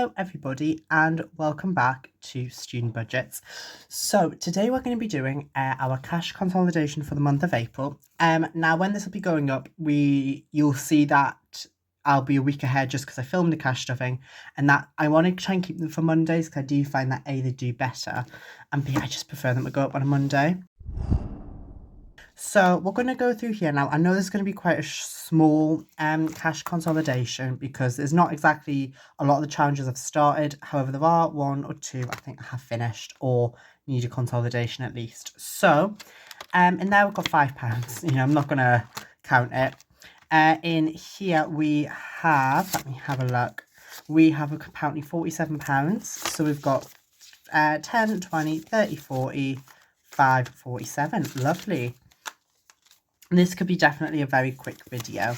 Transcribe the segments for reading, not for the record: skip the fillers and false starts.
Hello everybody and welcome back to Student Budgets. So today we're going to be doing our cash consolidation for the month of April. Now when this will be going up, you'll see that I'll be a week ahead just because I filmed the cash stuffing, and that I want to try and keep them for Mondays because I do find that A, they do better, and B, I just prefer them to go up on a Monday. So we're going to go through here now. I know there's going to be quite a small cash consolidation because there's not exactly a lot of the challenges I've started. However, there are one or two I think I have finished or need a consolidation at least. So in there we've got £5. You know, I'm not going to count it. In here we have, let me have a look. We have apparently £47. So we've got 10, 20, 30, 40, 5, 47. Lovely. This could be definitely a very quick video.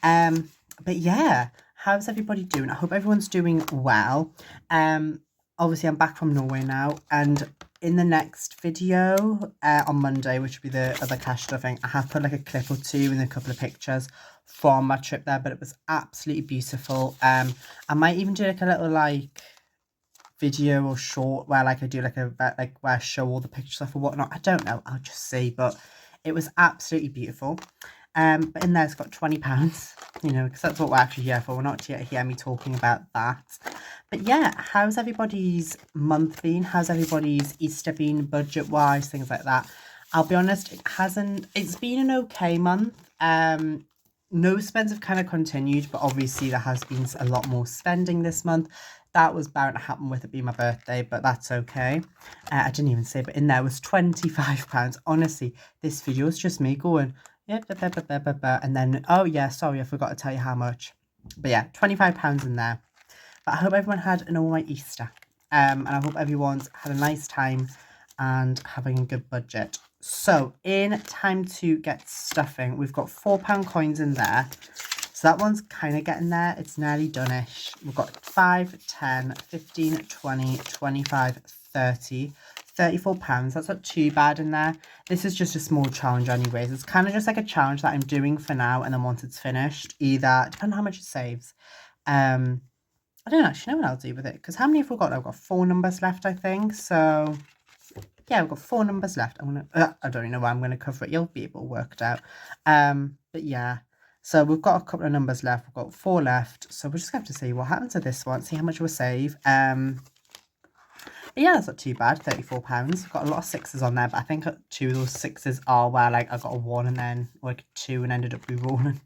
But yeah, how's everybody doing? I hope everyone's doing well. Obviously I'm back from Norway now, and in the next video on Monday, which will be the other cash stuffing, I have put like a clip or two and a couple of pictures from my trip there, but it was absolutely beautiful. I might even do like a little like video or short where like I do like where I show all the picture stuff or whatnot. I don't know, I'll just see, but it was absolutely beautiful. But in there it's got £20, you know, because that's what we're actually here for. We're not here to hear me talking about that. But yeah, how's everybody's month been? How's everybody's Easter been, budget wise, things like that? I'll be honest, it's been an okay month. No spends have kind of continued, but obviously there has been a lot more spending this month. That was bound to happen with it being my birthday, but that's okay. I didn't even say, but in there was £25. Honestly, this video is just me going, yeah, and then, oh yeah, sorry, I forgot to tell you how much. But yeah, £25 in there. But I hope everyone had an alright Easter. And I hope everyone's had a nice time and having a good budget. So in time to get stuffing, we've got £4 coins in there. So that one's kind of getting there. It's nearly done-ish. We've got 5, 10, 15, 20, 25, 30, £34. That's not too bad in there. This is just a small challenge anyways. It's kind of just like a challenge that I'm doing for now, and then once it's finished, either, depending on how much it saves. I don't actually know what I'll do with it, because how many have we got? I've got 4 numbers left, I think. So yeah, we've got 4 numbers left. I don't even know why I'm gonna cover it. You'll be able to work it out. But yeah. So we've got a couple of numbers left. We've got 4 left. So we're just going to have to see what happens to this one. See how much we'll save. But yeah, that's not too bad. £34. We've got a lot of 6s on there. But I think 2 of those 6s are where like I got a 1 and then like 2 and ended up re-rolling.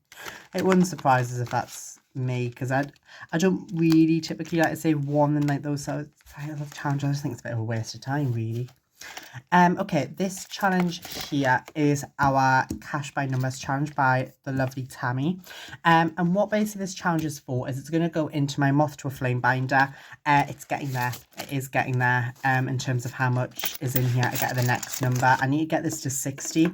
It wouldn't surprise us if that's me. Because I don't really typically like to say 1 and like those sort of challenges. I just think it's a bit of a waste of time really. Okay, this challenge here is our cash by numbers challenge by the lovely Tammy. And what basically this challenge is for is it's going to go into my Moth to a Flame binder. It's getting there. It is getting there in terms of how much is in here to get the next number. I need to get this to 60.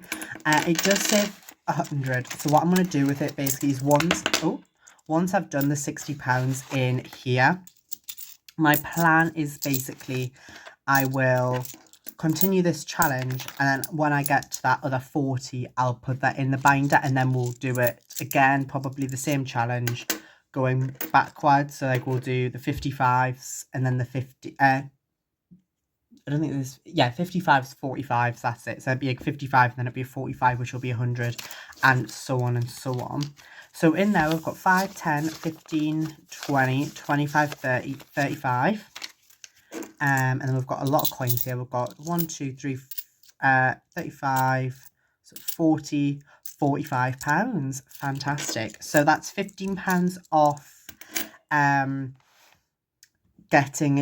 It does save 100. So what I'm going to do with it basically is once I've done the £60 in here, my plan is basically I will continue this challenge, and then when I get to that other 40 I'll put that in the binder, and then we'll do it again, probably the same challenge going backwards. So like we'll do the 55s and then the 50 I don't think there's 55s, 45s, that's it. So it'd be like 55 and then it'd be a 45, which will be 100, and so on and so on. So in there we've got 5, 10, 15, 20, 25, 30, 35. And then we've got a lot of coins here. We've got 1, 2, 3, 35, so 40, £45. Fantastic. So that's £15 off getting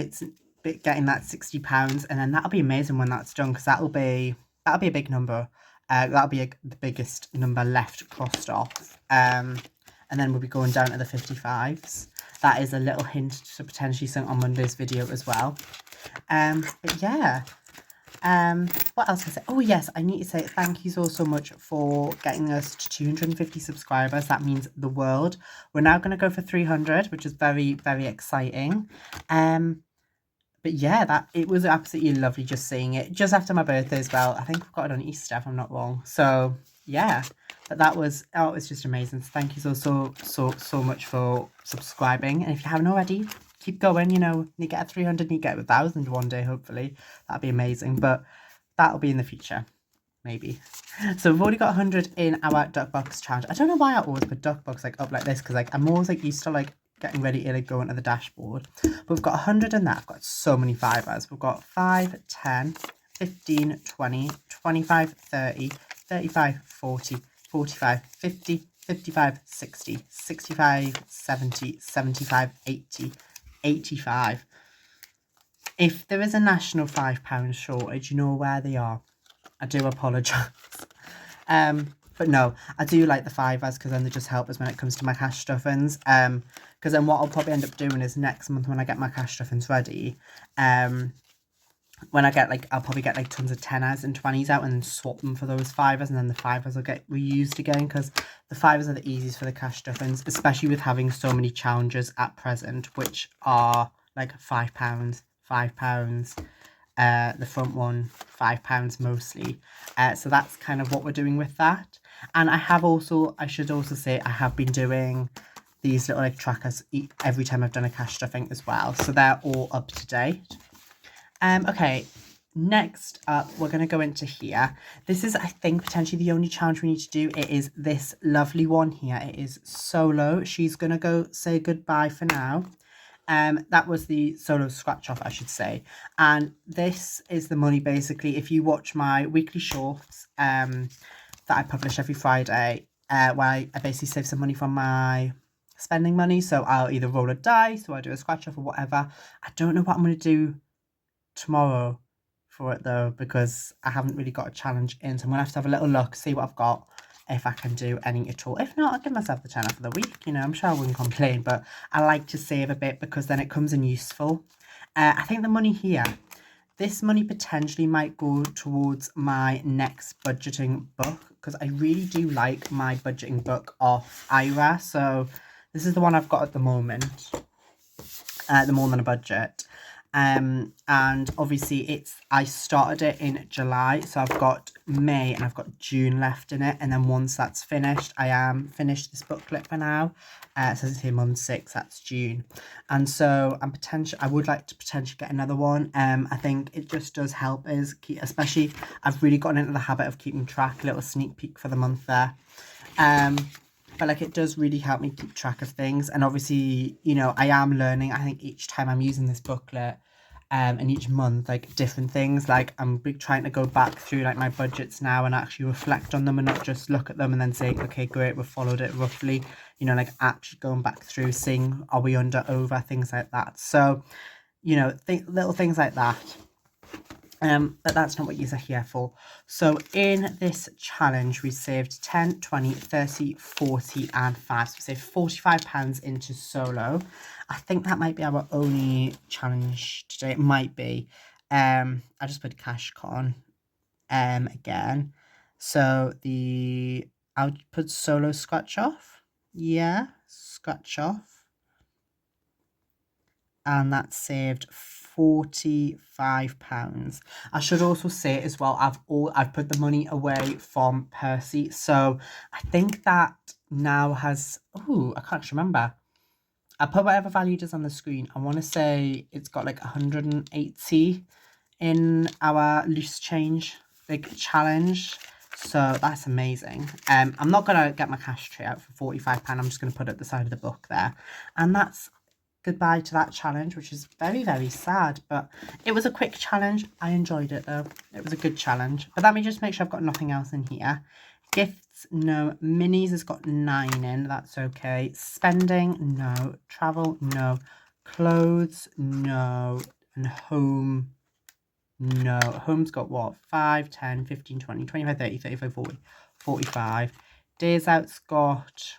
that £60, and then that'll be amazing when that's done, because that'll be a big number. That'll be the biggest number left crossed off. And then we'll be going down to the 55s. That is a little hint to potentially something on Monday's video as well. But yeah, what else can I say? Oh yes, I need to say thank you so much for getting us to 250 subscribers. That means the world. We're now going to go for 300, which is very, very exciting. But yeah, it was absolutely lovely just seeing it just after my birthday as well. I think we've got it on Easter if I'm not wrong. So yeah, but that was, it was just amazing. So thank you so much for subscribing, and if you haven't already, keep going, you know, you get a 300 and you get 1,000 one day, hopefully. That'd be amazing, but that'll be in the future, maybe. So we've already got 100 in our duck box challenge. I don't know why I always put duck box like up like this, because like I'm always like used to like getting ready to like go into the dashboard. But we've got 100 in that. I've got so many fivers. We've got 5, 10, 15, 20, 25, 30, 35, 40, 45, 50, 55, 60, 65, 70, 75, 80, 85. If there is a national £5 shortage, you know where they are. I do apologise. But no, I do like the fivers because then they just help us when it comes to my cash stuffings. Because then what I'll probably end up doing is next month when I get my cash stuffings ready, when I get like, I'll probably get like tons of 10s and 20s out and then swap them for those fivers, and then the fivers will get reused again, because the fivers are the easiest for the cash stuffings, especially with having so many challenges at present, which are like £5, £5, the front one £5 mostly. So that's kind of what we're doing with that. And I should also say I have been doing these little like trackers every time I've done a cash stuffing as well, so they're all up to date. Okay, next up we're going to go into here. This is, I think, potentially the only challenge we need to do. It is this lovely one here. It is Solo. She's going to go say goodbye for now. That was the Solo scratch off, I should say. And this is the money, basically. If you watch my weekly shorts that I publish every Friday, where I basically save some money from my spending money. So I'll either roll a dice or I do a scratch off or whatever. I don't know what I'm going to do tomorrow for it though, because I haven't really got a challenge in. So I'm going to have a little look, see what I've got, if I can do any at all. If not, I'll give myself the tenner for the week. You know, I'm sure I wouldn't complain, but I like to save a bit because then it comes in useful. I think the money here, this money potentially might go towards my next budgeting book, because I really do like my budgeting book off Ira. So this is the one I've got at the moment, the More Than a Budget. And obviously I started it in July, so I've got May and I've got June left in it, and then once that's finished, I am finished this booklet for now. It says it's here month 6, that's June, and so I would like to potentially get another one. I think it just does help us keep, especially I've really gotten into the habit of keeping track, a little sneak peek for the month there. But like it does really help me keep track of things, and obviously, you know, I am learning. I think each time I'm using this booklet, and each month, like different things, like I'm trying to go back through like my budgets now and actually reflect on them and not just look at them and then say, okay, great, we've followed it roughly, you know, like actually going back through, seeing are we under, over, things like that. So, you know, little things like that. But that's not what you're here for. So in this challenge, we saved 10, 20, 30, 40 and 5. So we saved £45 into Solo. I think that might be our only challenge today. It might be. I just put cash con again. So I'll put Solo scratch off. Yeah, scratch off. And that saved £45. I should also say as well, I've put the money away from Percy, so I think that now has, oh, I can't remember. I put whatever value it is on the screen. I want to say it's got like 180 in our loose change big challenge, so that's amazing. I'm not gonna get my cash tray out for £45. I'm just gonna put it at the side of the book there, and that's goodbye to that challenge, which is very, very sad, but it was a quick challenge. I enjoyed it though. It was a good challenge. But let me just make sure I've got nothing else in here. Gifts, no. Minis has got 9 in, that's okay. Spending, no. Travel, no. Clothes, no. And home, no. Home's got what? 5, 10, 15, 20, 25, 30, 35, 40, 45. Days out's got,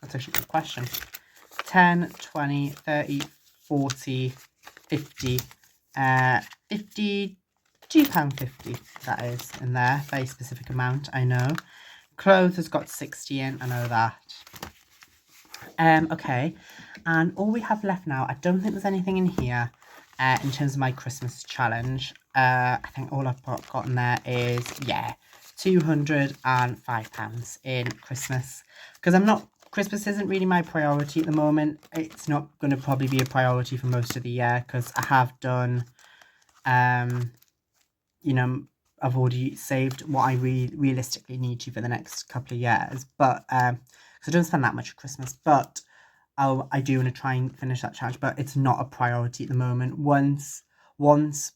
that's actually a good question. 10, 20, 30, 40, 50, £52.50, that is in there. Very specific amount, I know. Clothes has got 60 in, I know that. Okay, and all we have left now, I don't think there's anything in here in terms of my Christmas challenge. I think all I've got in there is, yeah, £205 in Christmas, because I'm not Christmas isn't really my priority at the moment. It's not going to probably be a priority for most of the year because I have done, you know, I've already saved what I realistically need to for the next couple of years. But, because I don't spend that much at Christmas, but I do want to try and finish that challenge, but it's not a priority at the moment. Once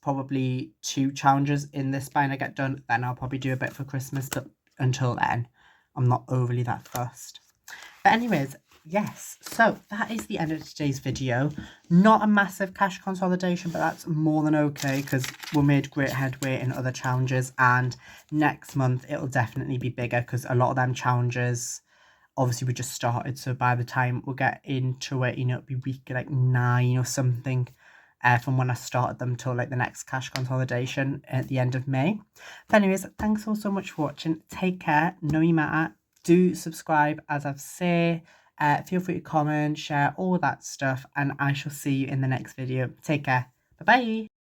probably 2 challenges in this binder get done, then I'll probably do a bit for Christmas, but until then, I'm not overly that fussed. But anyways, yes, so that is the end of today's video. Not a massive cash consolidation, but that's more than okay because we made great headway in other challenges, and next month it'll definitely be bigger because a lot of them challenges obviously we just started, so by the time we'll get into it, you know, it'll be week like 9 or something from when I started them till like the next cash consolidation at the end of May. But anyways, thanks all so much for watching. Take care, know you matter. Do subscribe as I've said. Feel free to comment, share, all that stuff, and I shall see you in the next video. Take care. Bye bye.